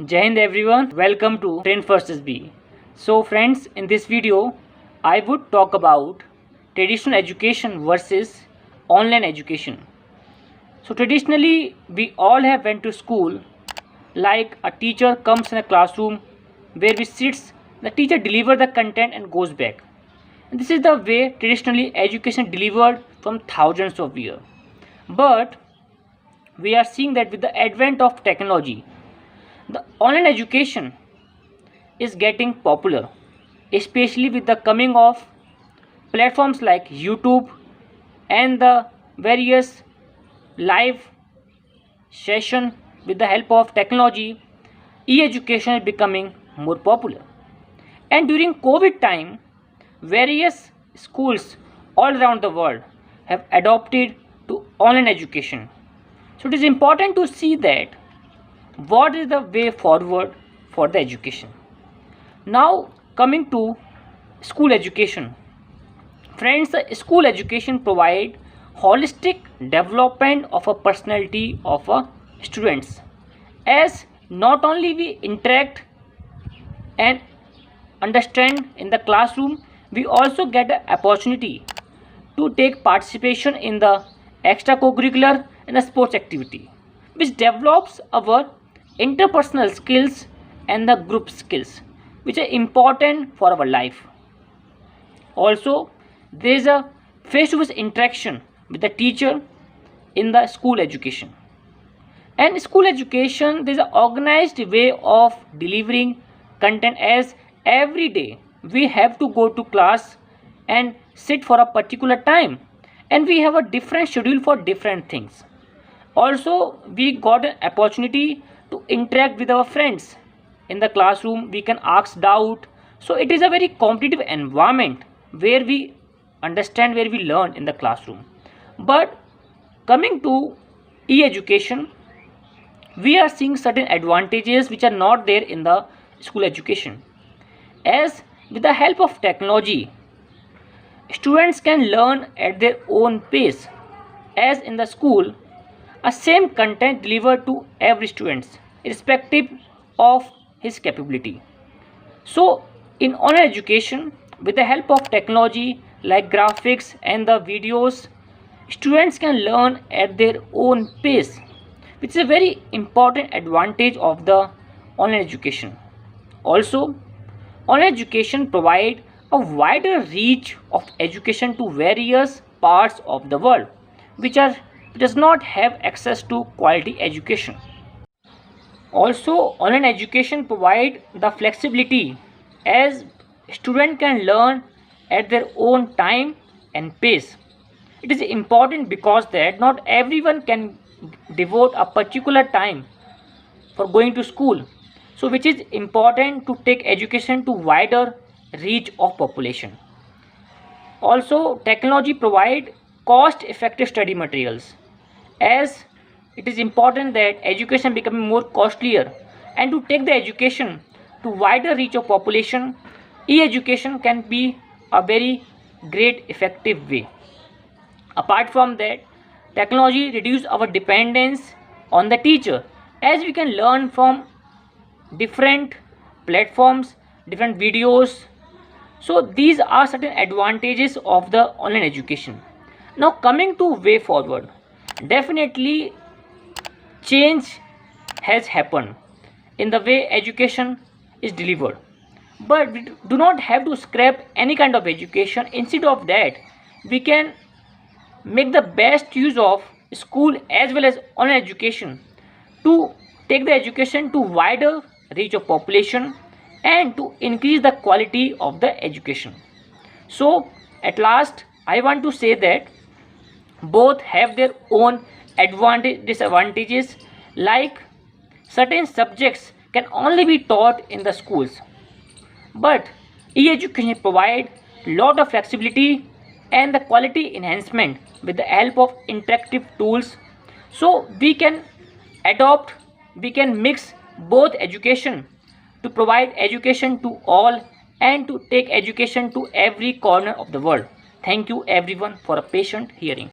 Jai Hind everyone, welcome to Train First SB. So friends, in this video, I would talk about traditional education versus online education. So traditionally, we all have went to school, like a teacher comes in a classroom where we sits, the teacher deliver the content and goes back. And this is the way traditionally education delivered from thousands of years. But we are seeing that with the advent of technology, the online education is getting popular, especially with the coming of platforms like YouTube and the various live session. With the help of technology, e-education is becoming more popular. And during COVID time, various schools all around the world have adopted to online education. So it is important to see that what is the way forward for the education. Now coming to school education. Friends, the school education provide holistic development of a personality of a students, as not only we interact and understand in the classroom, we also get an opportunity to take participation in the extracurricular and the sports activity, which develops our interpersonal skills and the group skills, which are important for our life. Also, there is a face-to-face interaction with the teacher in the school education. And school education, there is an organized way of delivering content, as every day we have to go to class and sit for a particular time, and we have a different schedule for different things. Also, we got an opportunity to interact with our friends in the classroom. We can ask doubt. So it is a very competitive environment where we understand, where we learn in the classroom. But coming to e-education, we are seeing certain advantages which are not there in the school education, as with the help of technology, students can learn at their own pace, as in the school a same content delivered to every student irrespective of his capability. So in online education, with the help of technology like graphics and the videos, students can learn at their own pace, which is a very important advantage of the online education. Also, online education provide a wider reach of education to various parts of the world which does not have access to quality education. Also, online education provide the flexibility, as student can learn at their own time and pace. It is important because that not everyone can devote a particular time for going to school, so which is important to take education to wider reach of population. Also, technology provide cost effective study materials, as it is important that education becoming more costlier, and to take the education to wider reach of population, e-education can be a very great effective way. Apart from that, technology reduce our dependence on the teacher, as we can learn from different platforms, different videos. So these are certain advantages of the online education. Now coming to way forward, definitely change has happened in the way education is delivered, but we do not have to scrap any kind of education. Instead of that, we can make the best use of school as well as online education to take the education to wider reach of population and to increase the quality of the education. So at last, I want to say that both have their own advantage disadvantages, like certain subjects can only be taught in the schools, but e-education provide lot of flexibility and the quality enhancement with the help of interactive tools. So we can adopt, we can mix both education to provide education to all and to take education to every corner of the world. Thank you everyone for a patient hearing.